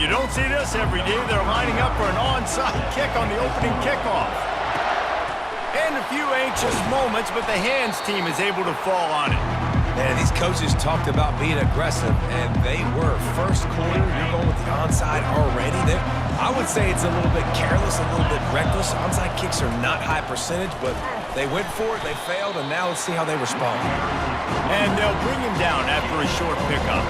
you don't see this every day. They're lining up for an onside kick on the opening kickoff. And a few anxious moments, but the hands team is able to fall on it. And these coaches talked about being aggressive, and they were. First quarter, you're going with the onside already. I would say it's a little bit careless, a little bit reckless. Onside kicks are not high percentage, but they went for it, they failed, and now let's see how they respond. And they'll bring him down after a short pickup.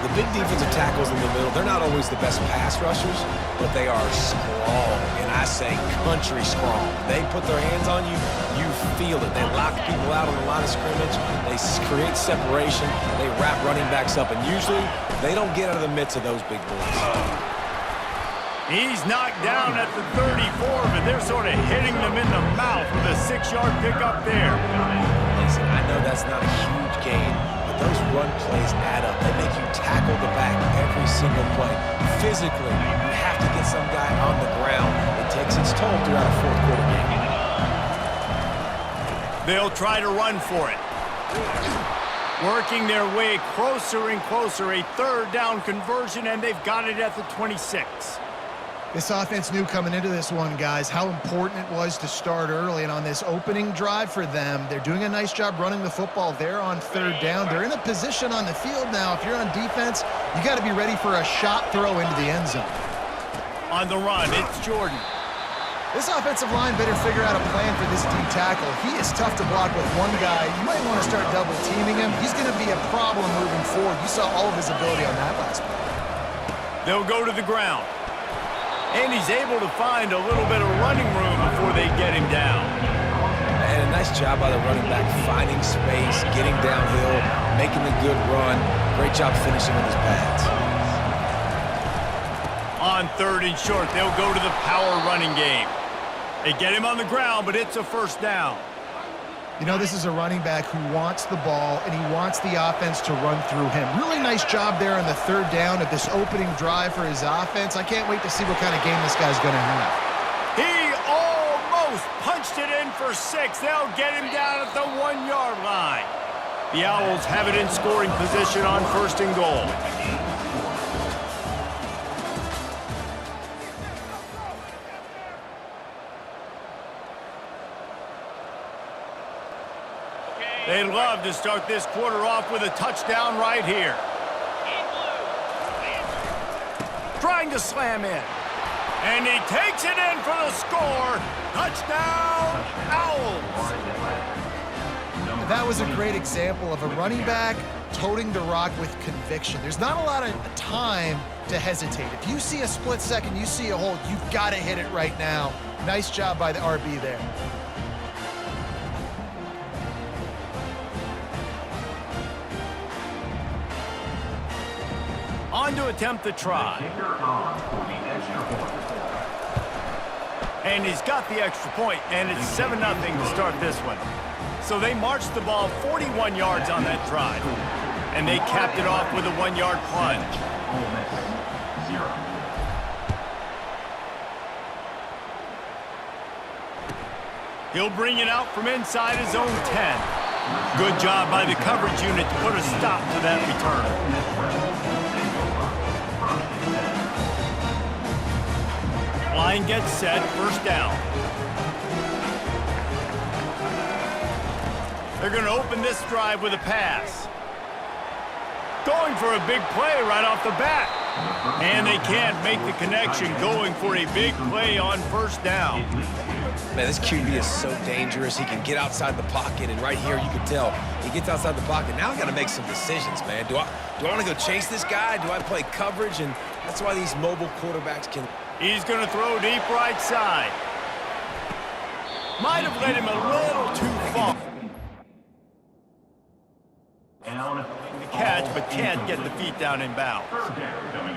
The big defensive tackles in the middle, they're not always the best pass rushers, but they are strong, and I say country strong. They put their hands on you, you feel it. They lock people out on the line of scrimmage. They create separation. They wrap running backs up, and usually they don't get out of the midst of those big boys. He's knocked down at the 34, but they're sort of hitting them in the mouth with a 6-yard pickup there. Listen, I know that's not a huge gain, but those run plays add up. They make you tackle the back every single play. Physically, you have to get some guy on the ground. It takes its toll throughout a fourth quarter game. They'll try to run for it. Working their way closer and closer. A third down conversion, and they've got it at the 26. This offense knew coming into this one, guys, how important it was to start early. And on this opening drive for them, they're doing a nice job running the football there on third down. They're in a position on the field now. If you're on defense, you got to be ready for a shot throw into the end zone. On the run, it's Jordan. This offensive line better figure out a plan for this deep tackle. He is tough to block with one guy. You might want to start double teaming him. He's going to be a problem moving forward. You saw all of his ability on that last play. They'll go to the ground. And he's able to find a little bit of running room before they get him down. And a nice job by the running back, finding space, getting downhill, making the good run. Great job finishing with his pads. On third and short, they'll go to the power running game. They get him on the ground, but it's a first down. You know, this is a running back who wants the ball, and he wants the offense to run through him. Really nice job there on the third down of this opening drive for his offense. I can't wait to see what kind of game this guy's going to have. He almost punched it in for 6. They'll get him down at the 1-yard line. The Owls have it in scoring position on first and goal. They'd love to start this quarter off with a touchdown right here. Trying to slam in. And he takes it in for the score. Touchdown, Owls. That was a great example of a running back toting the rock with conviction. There's not a lot of time to hesitate. If you see a split second, you see a hold, you've got to hit it right now. Nice job by the RB there. On to attempt the try. And he's got the extra point, and it's 7-0 to start this one. So they marched the ball 41 yards on that drive, and they capped it off with a 1-yard plunge. He'll bring it out from inside his own 10. Good job by the coverage unit to put a stop to that return. Line gets set, first down. They're going to open this drive with a pass. Going for a big play right off the bat. And they can't make the connection, going for a big play on first down. Man, this QB is so dangerous. He can get outside the pocket, and right here you can tell he gets outside the pocket. Now I got to make some decisions, man. Do I want to go chase this guy? Do I play coverage? And that's why these mobile quarterbacks can. He's going to throw deep right side. Might have led him a little too far. The catch, but can't get the feet down in bounds.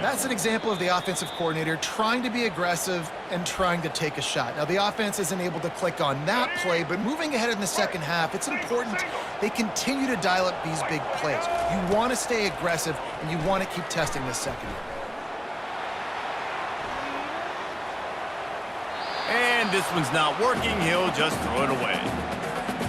That's an example of the offensive coordinator trying to be aggressive and trying to take a shot. Now, the offense isn't able to click on that play, but moving ahead in the second half, it's important they continue to dial up these big plays. You want to stay aggressive, and you want to keep testing this secondary. And this one's not working. He'll just throw it away.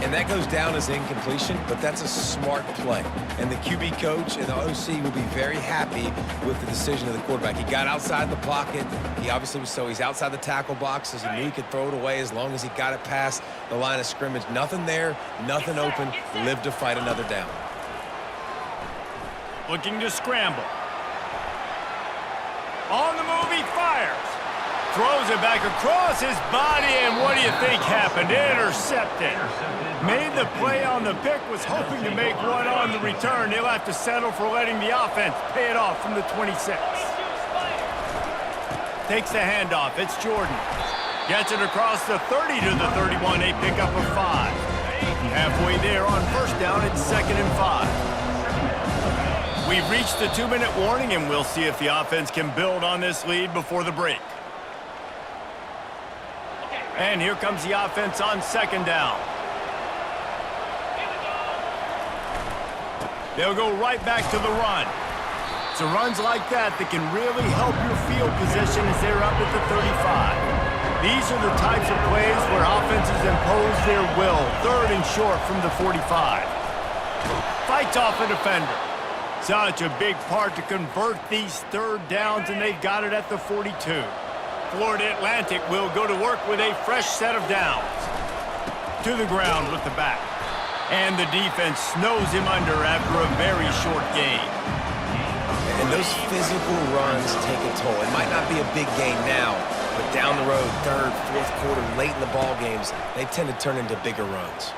And that goes down as incompletion, but that's a smart play. And the QB coach and the OC will be very happy with the decision of the quarterback. He got outside the pocket. He obviously was he's outside the tackle boxes. He knew he could throw it away as long as he got it past the line of scrimmage. Nothing there, nothing open. Lived to fight another down. Looking to scramble. On the move, he fires. Throws it back across his body, and what do you think happened? Intercepted. Made the play on the pick, was hoping to make one on the return. He'll have to settle for letting the offense pay it off from the 26. Takes the handoff. It's Jordan. Gets it across the 30 to the 31. A pickup of 5. Halfway there on first down, it's 2nd and 5. We've reached the 2-minute warning, and we'll see if the offense can build on this lead before the break. And here comes the offense on 2nd down. They'll go right back to the run. It's runs like that can really help your field position as they're up at the 35. These are the types of plays where offenses impose their will. 3rd and short from the 45. Fights off a defender. Such a big part to convert these 3rd downs, and they've got it at the 42. Florida Atlantic will go to work with a fresh set of downs. To the ground with the back. And the defense snows him under after a very short gain. And those physical runs take a toll. It might not be a big gain now, but down the road, 3rd, 4th quarter, late in the ball games, they tend to turn into bigger runs.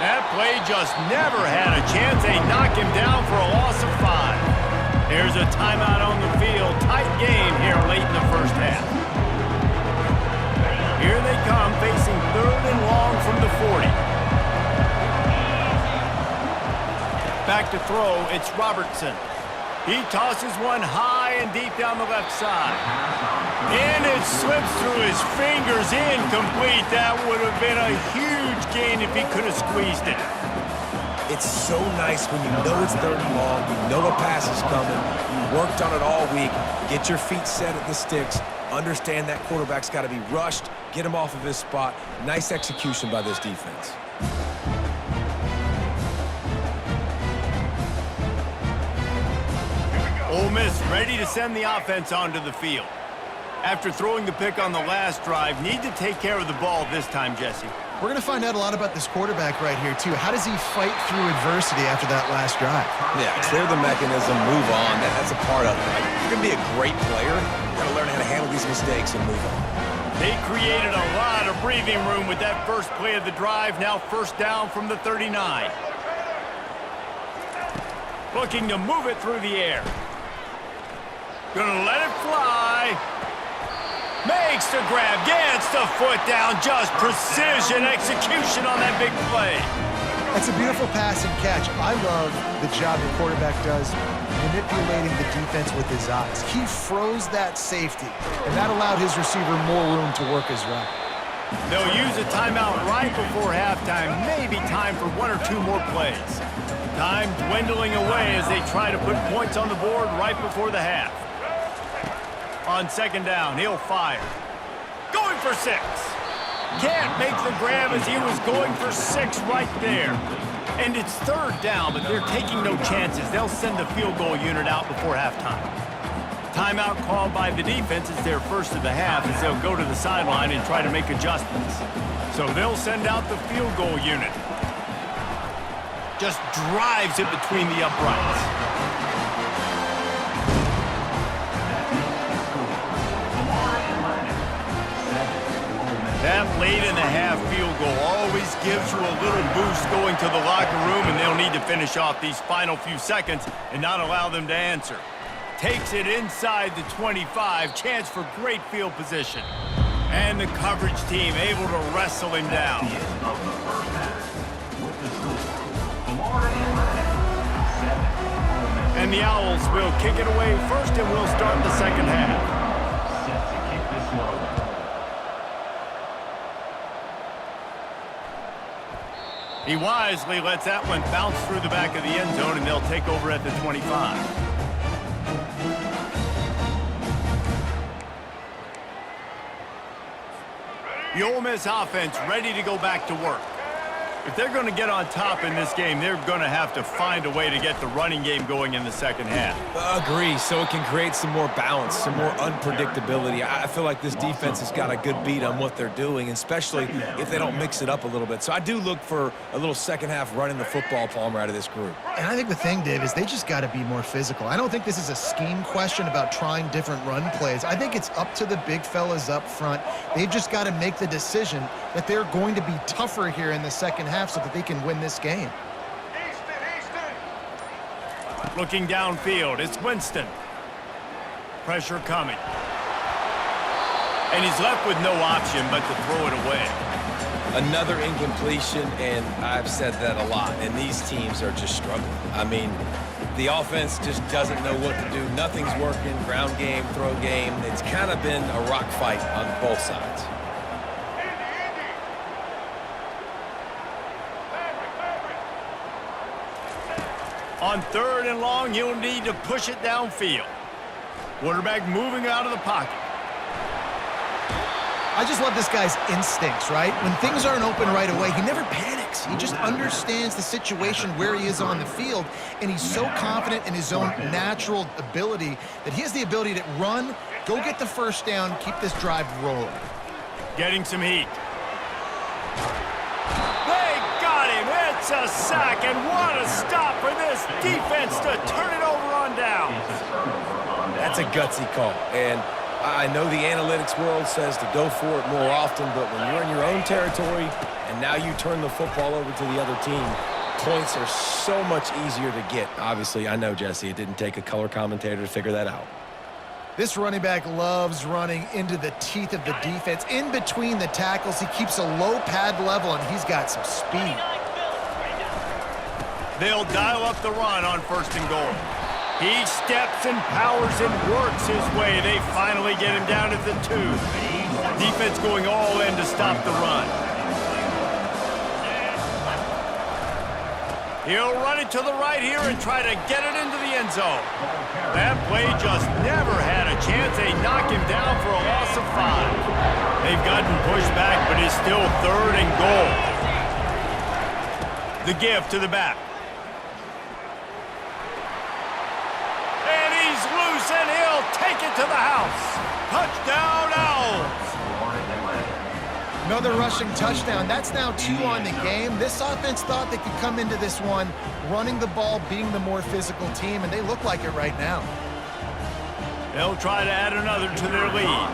That play just never had a chance. They knock him down for a loss of 5. There's a timeout on the field. Tight game here late in the first half. Here they come, facing 3rd and long from the 40. Back to throw, it's Robertson. He tosses one high and deep down the left side. And it slips through his fingers, incomplete. That would have been a huge gain if he could have squeezed it. It's so nice when you know it's 3rd and long, you know a pass is coming, you worked on it all week, get your feet set at the sticks, understand that quarterback's got to be rushed, get him off of his spot. Nice execution by this defense. Ole Miss ready to send the offense onto the field. After throwing the pick on the last drive, need to take care of the ball this time, Jesse. We're going to find out a lot about this quarterback right here, too. How does he fight through adversity after that last drive? Yeah, clear the mechanism, move on. That's a part of it. Like, if you're going to be a great player, you got to learn how to handle these mistakes and move on. They created a lot of breathing room with that first play of the drive. Now 1st down from the 39. Looking to move it through the air. Gonna let it fly. Makes the grab, gets the foot down, just precision execution on that big play. That's a beautiful pass and catch. I love the job the quarterback does manipulating the defense with his eyes. He froze that safety, and that allowed his receiver more room to work his route. They'll use a timeout right before halftime, maybe time for 1 or 2 more plays. Time dwindling away as they try to put points on the board right before the half. On 2nd down, he'll fire. Going for 6. Can't make the grab as he was going for 6 right there. And it's 3rd down, but they're taking no chances. They'll send the field goal unit out before halftime. Timeout called by the defense is their first of the half as they'll go to the sideline and try to make adjustments. So they'll send out the field goal unit. Just drives it between the uprights. That late-in-the-half field goal always gives you a little boost going to the locker room, and they'll need to finish off these final few seconds and not allow them to answer. Takes it inside the 25, chance for great field position. And the coverage team able to wrestle him down. And the Owls will kick it away first, and we'll start the second half. He wisely lets that one bounce through the back of the end zone, and they'll take over at the 25. The Ole Miss offense ready to go back to work. If they're going to get on top in this game, they're going to have to find a way to get the running game going in the second half. Agree, so it can create some more balance, some more unpredictability. I feel like this defense has got a good beat on what they're doing, especially if they don't mix it up a little bit. So I do look for a little second half running the football, Palmer, out of this group. And I think the thing, Dave, is they just got to be more physical. I don't think this is a scheme question about trying different run plays. I think it's up to the big fellas up front. They've just got to make the decision that they're going to be tougher here in the second half so that they can win this game. Looking downfield, it's Winston. Pressure coming. And he's left with no option but to throw it away. Another incompletion, and I've said that a lot, and these teams are just struggling. I mean, the offense just doesn't know what to do. Nothing's working, ground game, throw game. It's kind of been a rock fight on both sides. On 3rd and long, you'll need to push it downfield. Quarterback moving out of the pocket. I just love this guy's instincts, right? When things aren't open right away, he never panics. He just understands the situation where he is on the field, and he's so confident in his own natural ability that he has the ability to run, go get the first down, keep this drive rolling. Getting some heat. They got him. It's a sack, and what a stop for this defense to turn it over on downs. That's a gutsy call, and I know the analytics world says to go for it more often, but when you're in your own territory and now you turn the football over to the other team, points are so much easier to get. Obviously, I know, Jesse, it didn't take a color commentator to figure that out. This running back loves running into the teeth of the defense. In between the tackles, he keeps a low pad level, and he's got some speed. They'll dial up the run on 1st and goal. He steps and powers and works his way. They finally get him down at the 2. Defense going all in to stop the run. He'll run it to the right here and try to get it into the end zone. That play just never had a chance. They knock him down for a loss of 5. They've gotten pushed back, but it's still 3rd and goal. The give to the back. And he'll take it to the house. Touchdown, Owls. Another rushing touchdown. That's now 2 on the game. This offense thought they could come into this one running the ball, being the more physical team, and they look like it right now. They'll try to add another to their lead.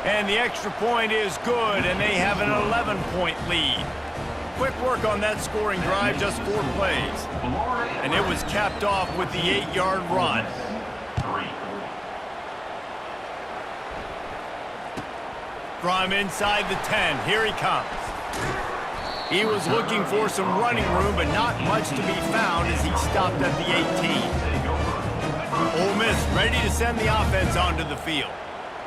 And the extra point is good, and they have an 11-point lead. Quick work on that scoring drive, just 4 plays. And it was capped off with the 8-yard run. From inside the 10, here he comes. He was looking for some running room, but not much to be found as he stopped at the 18. Ole Miss ready to send the offense onto the field.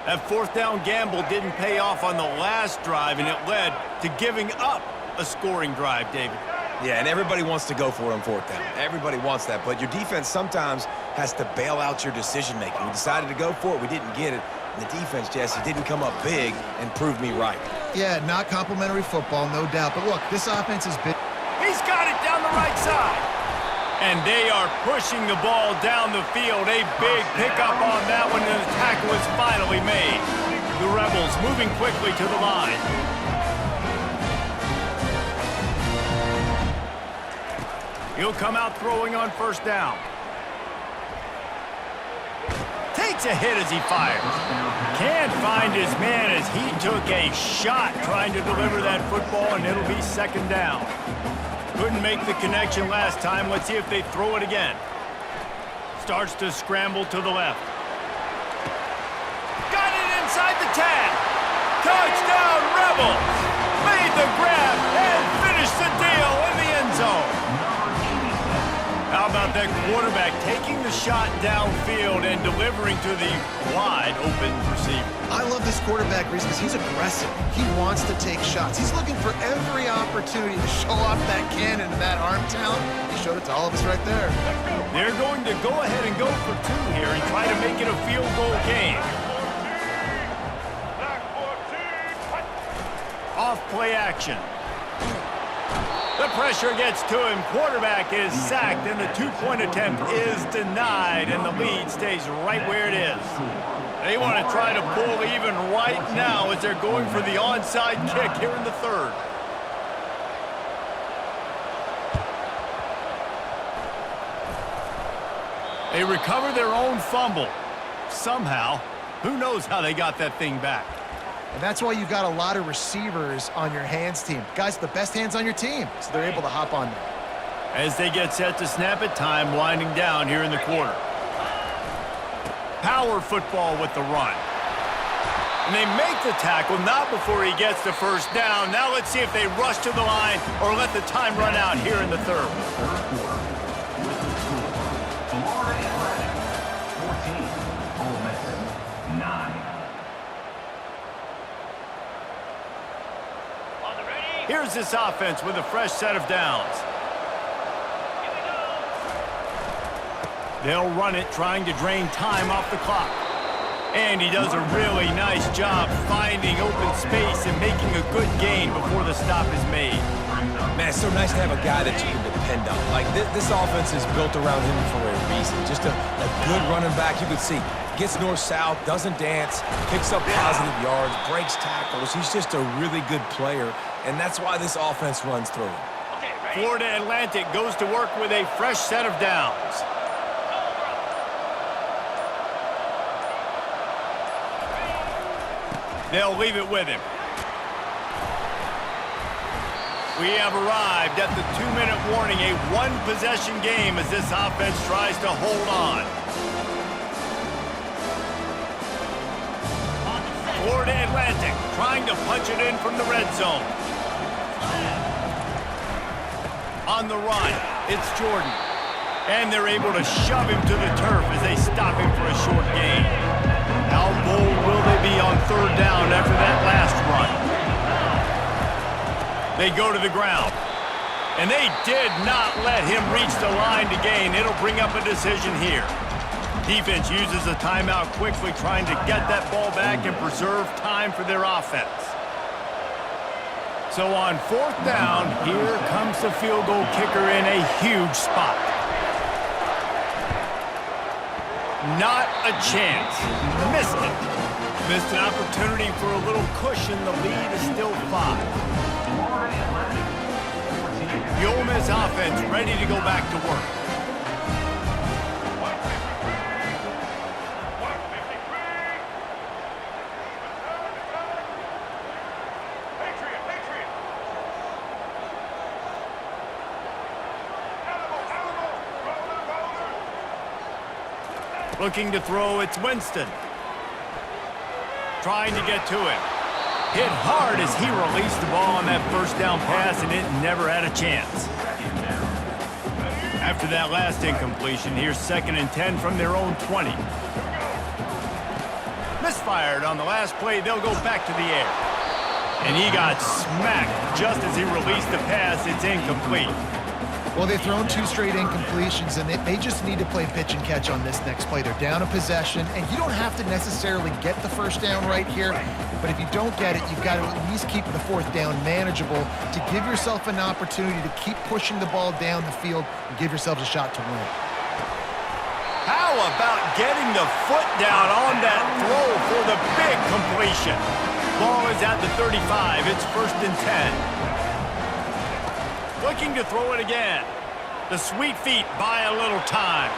That 4th down gamble didn't pay off on the last drive, and it led to giving up a scoring drive, David. Yeah, and everybody wants to go for it on 4th down. Everybody wants that, but your defense sometimes has to bail out your decision-making. We decided to go for it. We didn't get it. And the defense, Jesse, didn't come up big and prove me right. Yeah, not complimentary football, no doubt. But look, this offense is big. He's got it down the right side. And they are pushing the ball down the field. A big pickup on that one, and the tackle is finally made. The Rebels moving quickly to the line. He'll come out throwing on 1st down. Takes a hit as he fires. Can't find his man as he took a shot trying to deliver that football, and it'll be 2nd down. Couldn't make the connection last time. Let's see if they throw it again. Starts to scramble to the left. Got it inside the 10. Touchdown, Rebels. Made the grab and finished the deal in the end zone. How about that quarterback taking the shot downfield and delivering to the wide-open receiver? I love this quarterback, Reese, because he's aggressive. He wants to take shots. He's looking for every opportunity to show off that cannon and that arm talent. He showed it to all of us right there. They're going to go ahead and go for 2 here and try to make it a field goal game. off play action. The pressure gets to him. Quarterback is sacked, and the two-point attempt is denied, and the lead stays right where it is. They want to try to pull even right now as they're going for the onside kick here in the third. They recover their own fumble. Somehow, who knows how they got that thing back. And that's why you got a lot of receivers on your hands team. Guys, the best hands on your team, so they're able to hop on there. As they get set to snap it, time winding down here in the quarter. Power football with the run. And they make the tackle, not before he gets the first down. Now let's see if they rush to the line or let the time run out here in the third. Here's this offense with a fresh set of downs. They'll run it, trying to drain time off the clock. And he does a really nice job finding open space and making a good gain before the stop is made. Man, it's so nice to have a guy that you can depend on. Like, this offense is built around him for a reason. Just a good running back. You can see, gets north-south, doesn't dance, picks up positive yards, breaks tackles. He's just a really good player, and that's why this offense runs through him. Florida Atlantic goes to work with a fresh set of downs. They'll leave it with him. We have arrived at the 2-minute warning, a one-possession game as this offense tries to hold on. Florida Atlantic trying to punch it in from the red zone. On the run, it's Jordan. And they're able to shove him to the turf as they stop him for a short gain. How bold will they be on third down after that last run? They go to the ground. And they did not let him reach the line to gain. It'll bring up a decision here. Defense uses a timeout quickly, trying to get that ball back and preserve time for their offense. So on fourth down, here comes the field goal kicker in a huge spot. Not a chance. Missed it. Missed an opportunity for a little cushion. The lead is still 5. The Ole Miss offense ready to go back to work. Looking to throw, it's Winston. Trying to get to it. Hit hard as he released the ball on that first down pass, and it never had a chance. After that last incompletion, here's 2nd and 10 from their own 20. Misfired on the last play, they'll go back to the air. And he got smacked just as he released the pass. It's incomplete. Well, they've thrown 2 straight incompletions, and they just need to play pitch and catch on this next play. They're down a possession, and you don't have to necessarily get the first down right here, but if you don't get it, you've got to at least keep the 4th down manageable to give yourself an opportunity to keep pushing the ball down the field and give yourselves a shot to win. How about getting the foot down on that throw for the big completion? Ball is at the 35. It's 1st and 10. Looking to throw it again. The sweet feet buy a little time.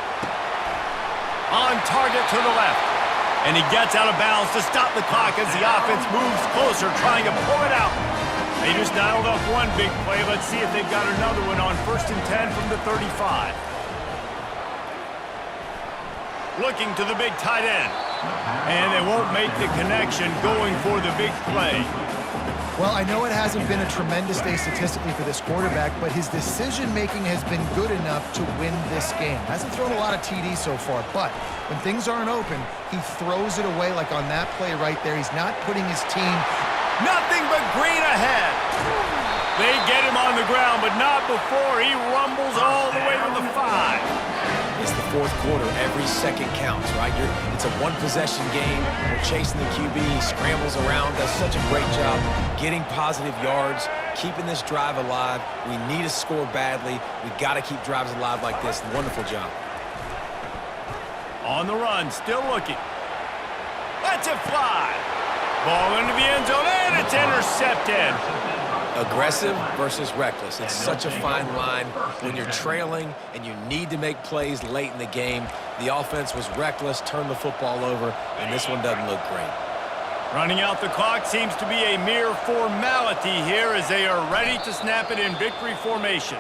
On target to the left. And he gets out of bounds to stop the clock as the offense moves closer, trying to pull it out. They just dialed up one big play. Let's see if they've got another one on 1st and 10 from the 35. Looking to the big tight end. And they won't make the connection going for the big play. Well, I know it hasn't been a tremendous day statistically for this quarterback, but his decision-making has been good enough to win this game. Hasn't thrown a lot of TDs so far, but when things aren't open, he throws it away like on that play right there. He's not putting his team... Nothing but green ahead. They get him on the ground, but not before he rumbles all the way to the 5. It's the fourth quarter, every second counts, right? It's a one-possession game. We're chasing the QB. He scrambles around, does such a great job getting positive yards, keeping this drive alive. We need to score badly. We got to keep drives alive like this. Wonderful job. On the run, still looking. Lets it fly. Ball into the end zone, and it's intercepted. Aggressive versus reckless. It's such a fine line when you're trailing and you need to make plays late in the game. The offense was reckless, turned the football over, and this one doesn't look great. Running out the clock seems to be a mere formality here as they are ready to snap it in victory formation.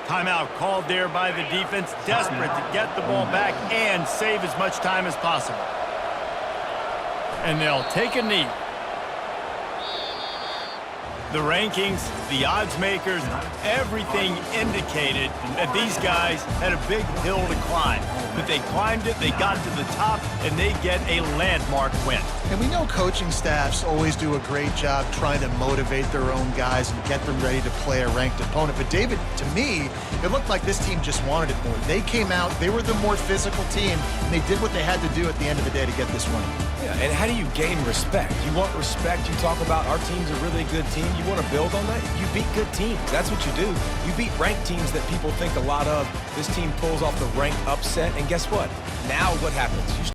Timeout called there by the defense, desperate to get the ball back and save as much time as possible. And they'll take a knee. The rankings, the odds makers, everything indicated that these guys had a big hill to climb. But they climbed it, they got to the top, and they get a landmark win. And we know coaching staffs always do a great job trying to motivate their own guys and get them ready to play a ranked opponent. But David, to me, it looked like this team just wanted it more. They came out, they were the more physical team, and they did what they had to do at the end of the day to get this win. Yeah, and how do you gain respect? You want respect, you talk about our team's a really good team. You want to build on that? You beat good teams. That's what you do. You beat ranked teams that people think a lot of. This team pulls off the ranked upset, and guess what? Now what happens? You